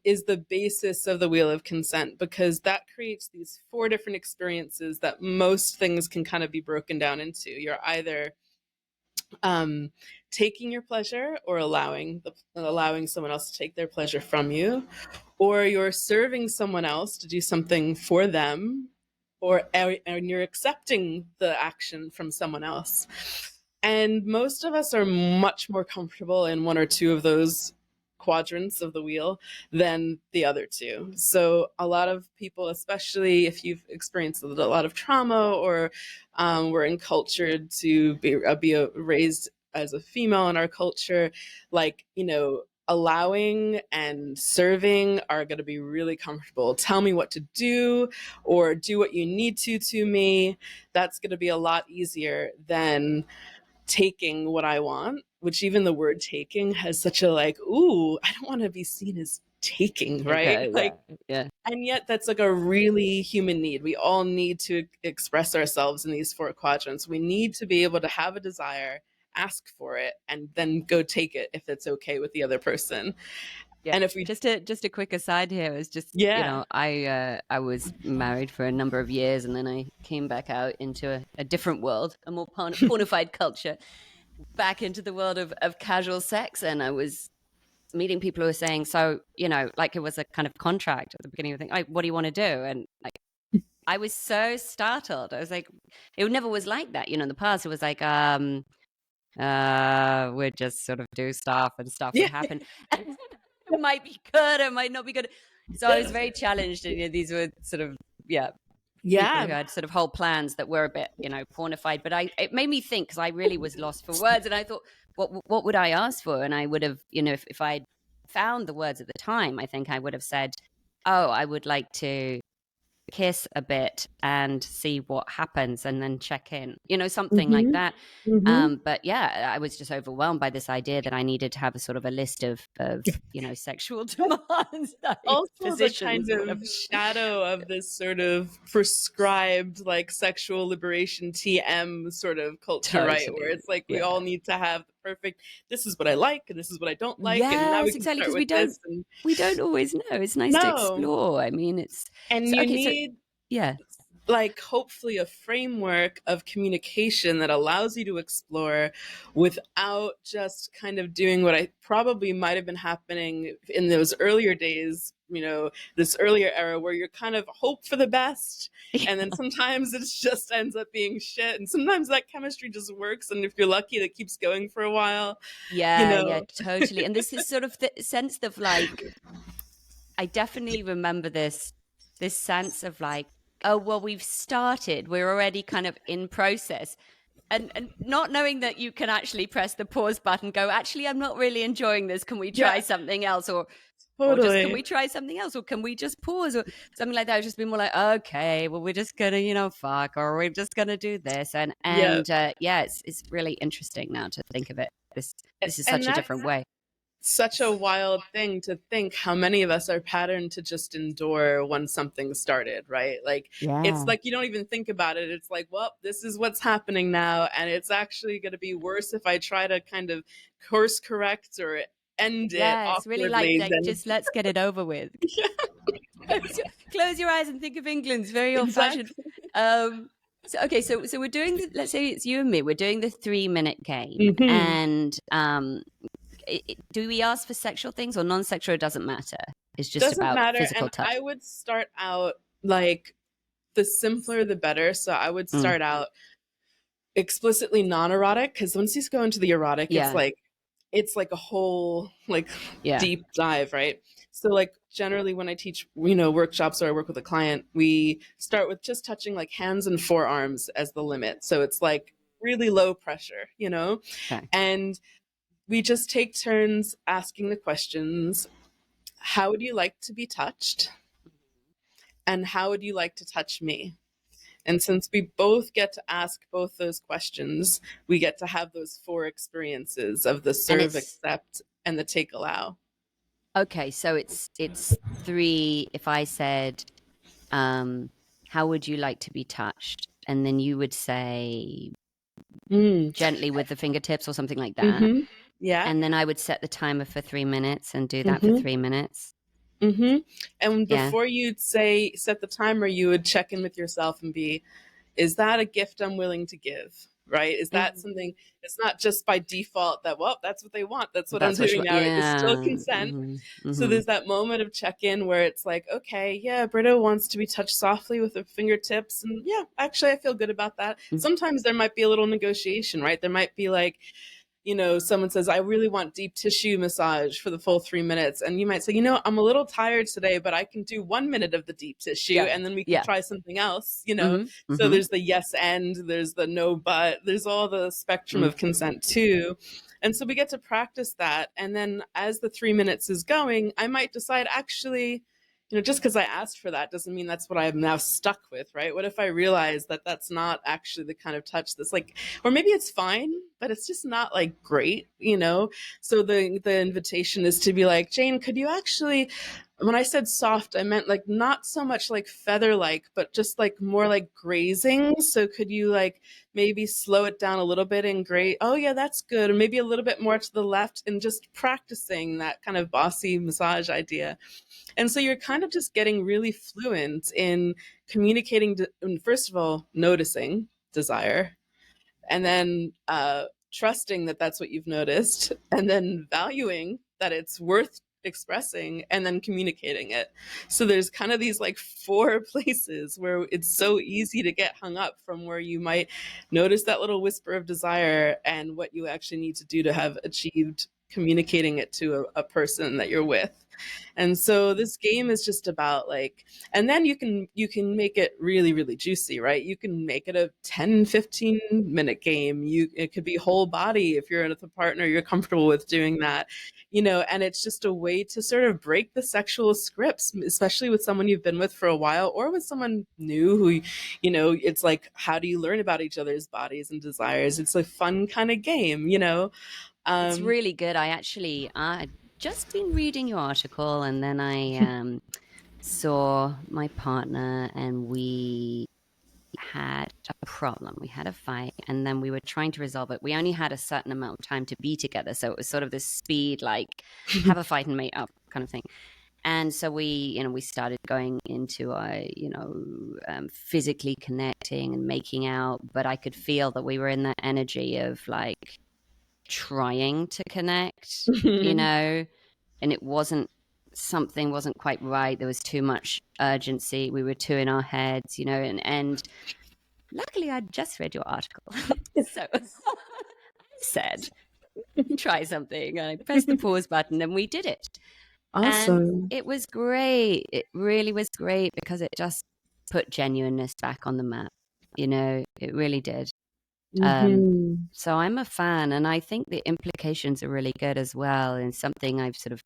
is the basis of the wheel of consent, because that creates these 4 different experiences that most things can kind of be broken down into. You're either taking your pleasure or allowing someone else to take their pleasure from you, or you're serving someone else to do something for them, and you're accepting the action from someone else. And most of us are much more comfortable in 1 or 2 of those quadrants of the wheel than the other 2. So a lot of people, especially if you've experienced a lot of trauma or were encultured to be raised as a female in our culture, allowing and serving are going to be really comfortable. Tell me what to do or do what you need to me. That's going to be a lot easier than taking what I want, which even the word taking has such a ooh, I don't want to be seen as taking, right? Okay, yeah. And yet that's like a really human need. We all need to express ourselves in these 4 quadrants. We need to be able to have a desire, ask for it, and then go take it if it's okay with the other person. Yeah. And if we just a quick aside here is just, I was married for a number of years, and then I came back out into a different world, a more pornified culture, back into the world of casual sex. And I was meeting people who were saying, so, like it was a kind of contract at the beginning of the thing, like, what do you want to do? And I was so startled. I was like, it never was like that. In the past it was like, we'd just sort of do stuff and stuff would happen. It might be good, it might not be good. So I was very challenged, and these were sort of people who had sort of whole plans that were a bit pornified. But it made me think, because I really was lost for words, and I thought, what would I ask for? And I would have, if I'd found the words at the time, I think I would have said, oh, I would like to kiss a bit and see what happens and then check in, something like that. But yeah, I was just overwhelmed by this idea that I needed to have a sort of a list of sexual demands. Also the kind of shadow of this sort of prescribed sexual liberation TM sort of culture, right? Where it's like we all need to have the perfect, this is what I like and this is what I don't like. Yes, and now we exactly, because we don't always know. It's nice to explore. I mean, you need hopefully a framework of communication that allows you to explore without just kind of doing what I probably might have been happening in those earlier days, this earlier era, where you're kind of hope for the best. And then sometimes it just ends up being shit. And sometimes that chemistry just works. And if you're lucky, it keeps going for a while. Yeah, totally. And this is sort of the sense of I definitely remember this sense of oh, well, we've started, we're already kind of in process, and not knowing that you can actually press the pause button, go, actually, I'm not really enjoying this, can we try something else? Or just, can we try something else? Or can we just pause? Or something like that. I've just been more okay, well, we're just gonna fuck, or we're just gonna do this. And it's really interesting now to think of it. This is such a different way. Such a wild thing to think how many of us are patterned to just endure when something started, right? It's you don't even think about it. It's well, this is what's happening now, and it's actually going to be worse if I try to kind of course correct or end it awkwardly. It's really just let's get it over with. Close your eyes and think of England. It's very old-fashioned. So we're doing let's say it's you and me, we're doing the 3-minute game. And do we ask for sexual things or non-sexual? It doesn't matter. It's just about physical touch. I would start out the simpler the better. So I would start out, explicitly non-erotic, because once you go into the erotic, Yeah. it's like a whole like Yeah. deep dive, right? So like generally when I teach, workshops or I work with a client, we start with just touching like hands and forearms as the limit. So it's like really low pressure, Okay. and we just take turns asking the questions. How would you like to be touched? And how would you like to touch me? And since we both get to ask both those questions, we get to have those 4 experiences of the And serve, it's accept, and the take allow. okay. So it's 3. If I said, how would you like to be touched? And then you would say Mm. gently with the fingertips or something like that. Mm-hmm. Yeah. And then I would set the timer for 3 minutes and do that for Mm-hmm. 3 minutes. Mm-hmm. And Yeah. before you'd set the timer, you would check in with yourself and be, is that a gift I'm willing to give? Right? Is that Mhm. something? It's not just by default that, well, that's what they want. That's what I'm That's what doing she, now. It's still yeah. consent. So Mm-hmm. there's that moment of check in where it's like, okay, yeah, Britta wants to be touched softly with her fingertips. And yeah, actually, I feel good about that. Mm-hmm. Sometimes there might be a little negotiation, right? There might be like, someone says, I really want deep tissue massage for the full 3 minutes. And you might say, I'm a little tired today, but I can do 1 minute of the deep tissue Yeah. and then we can Yeah. try something else, Mm-hmm. So Mm-hmm. there's the yes and there's the no but, there's all the spectrum of consent too. And so we get to practice that. And then as the 3 minutes is going, I might decide, actually, just because I asked for that doesn't mean that's what I'm now stuck with, right? What if I realize that that's not actually the kind of touch that's like, or maybe it's fine, but it's just not like great, So the invitation is to be like, Jane, could you actually, when I said soft, I meant like not so much like feather like, but just like more like grazing. So could you like maybe slow it down a little bit and graze? Oh yeah, that's good. Or maybe a little bit more to the left, and just practicing that kind of bossy massage idea. And so you're kind of just getting really fluent in communicating, first of all, noticing desire, and then trusting that that's what you've noticed, and then valuing that it's worth expressing, and then communicating it. So there's kind of these like 4 places where it's so easy to get hung up from where you might notice that little whisper of desire and what you actually need to do to have achieved communicating it to a person that you're with. And so this game is just about like, and then you can make it really, really juicy, right? You can make it a 10-15 minute game. It could be whole body if you're with a partner you're comfortable with doing that, and it's just a way to sort of break the sexual scripts, especially with someone you've been with for a while or with someone new who, it's like, how do you learn about each other's bodies and desires? It's a fun kind of game, It's um really good. I just been reading your article, and then I saw my partner, and we had a problem. We had a fight, and then we were trying to resolve it. We only had a certain amount of time to be together, so it was sort of this speed, like have a fight and make up kind of thing. And so we started going into physically connecting and making out, but I could feel that we were in that energy of like trying to connect, and it wasn't, something wasn't quite right. There was too much urgency. We were too in our heads, and luckily I'd just read your article. So I said, try something. And I pressed the pause button and we did it. And Awesome. it was great. It really was great because it just put genuineness back on the map. It really did. Hmm. So I'm a fan, and I think the implications are really good as well. And something I've sort of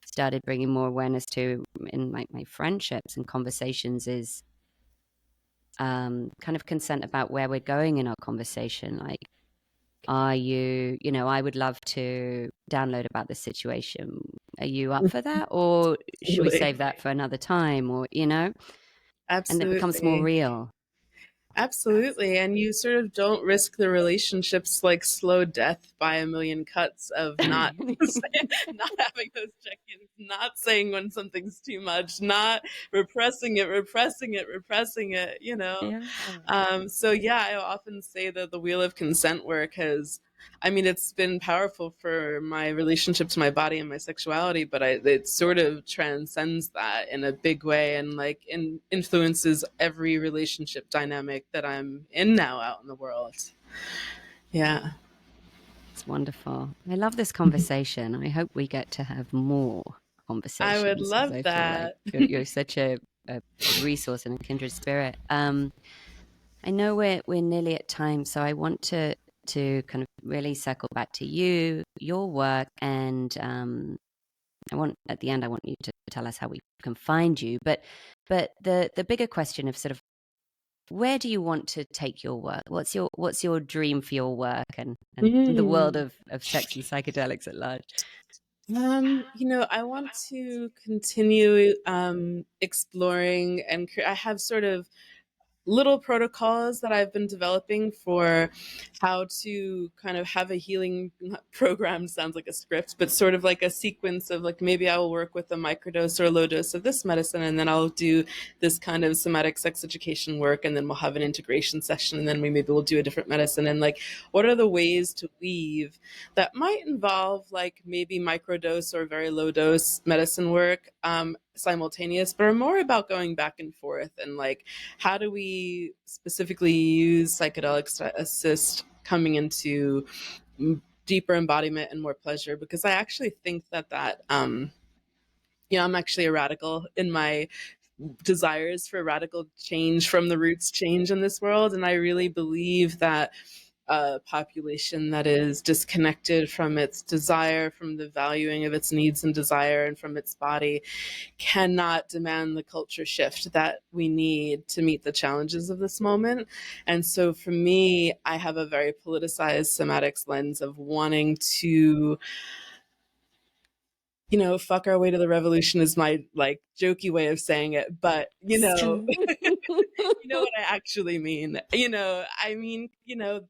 started bringing more awareness to in my friendships and conversations is kind of consent about where we're going in our conversation. Like, are you, I would love to download about this situation. Are you up for that? Or should we Totally. save that for another time? Or, and it becomes more Absolutely. real. Absolutely. And you sort of don't risk the relationships like slow death by a million cuts of not not having those check-ins, not saying when something's too much, not repressing it. Yeah. So yeah, I often say that the wheel of consent work has I mean, it's been powerful for my relationship to my body and my sexuality, but it sort of transcends that in a big way, and like influences every relationship dynamic that I'm in now out in the world. Yeah. It's wonderful. I love this conversation. I hope we get to have more I would conversations because love I feel like that. you're such a resource and a kindred spirit. I know we're nearly at time, so I want to kind of really circle back to you, your work, and at the end I want you to tell us how we can find you. But the bigger question of sort of where do you want to take your work? What's your dream for your work and the world Mm. of sex and psychedelics at large? I want to continue exploring, and I have sort of little protocols that I've been developing for how to kind of have a healing program. Sounds like a script, but sort of like a sequence of like, maybe I will work with a microdose or a low dose of this medicine, and then I'll do this kind of somatic sex education work, and then we'll have an integration session, and then maybe we'll do a different medicine. And like, what are the ways to weave that might involve like maybe microdose or very low dose medicine work simultaneous, but are more about going back and forth, and like, how do we specifically use psychedelics to assist coming into deeper embodiment and more pleasure? Because I actually think that I'm actually a radical in my desires for radical change from the roots change in this world, and I really believe that a population that is disconnected from its desire, from the valuing of its needs and desire, and from its body, cannot demand the culture shift that we need to meet the challenges of this moment. And so for me, I have a very politicized somatics lens of wanting to, fuck our way to the revolution is my like jokey way of saying it, but you know what I actually mean. I mean,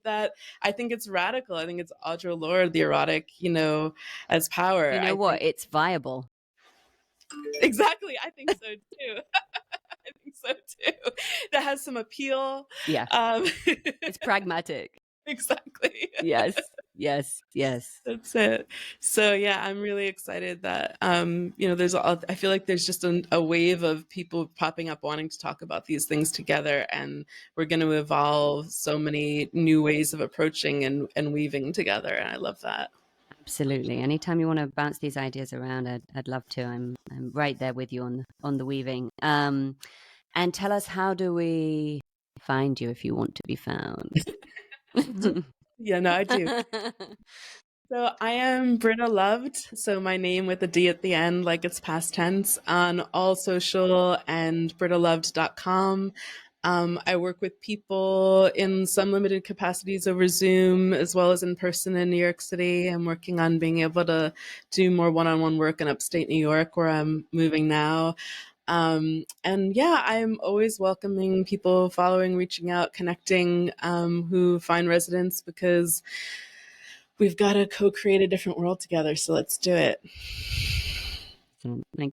that I think it's radical. I think it's Audre Lorde, the erotic, as power. You know I what? think It's viable. exactly. I think so too. I think so too. That has some appeal. Yeah. Um, It's pragmatic. exactly. Yes. Yes. Yes. That's it. So yeah, I'm really excited that I feel like there's just a wave of people popping up wanting to talk about these things together, and we're going to evolve so many new ways of approaching and weaving together, and I love that. Absolutely. Anytime you want to bounce these ideas around, I'd love to. I'm right there with you on the weaving. And tell us, how do we find you if you want to be found? Yeah, no, I do. So I am Britta Loved. So my name with a D at the end, like it's past tense, on all social, and brittaloved.com. I work with people in some limited capacities over Zoom as well as in person in New York City. I'm working on being able to do more one-on-one work in upstate New York, where I'm moving now. And yeah, I'm always welcoming people, following, reaching out, connecting, who find resonance, because we've got to co-create a different world together. So let's do it. Thank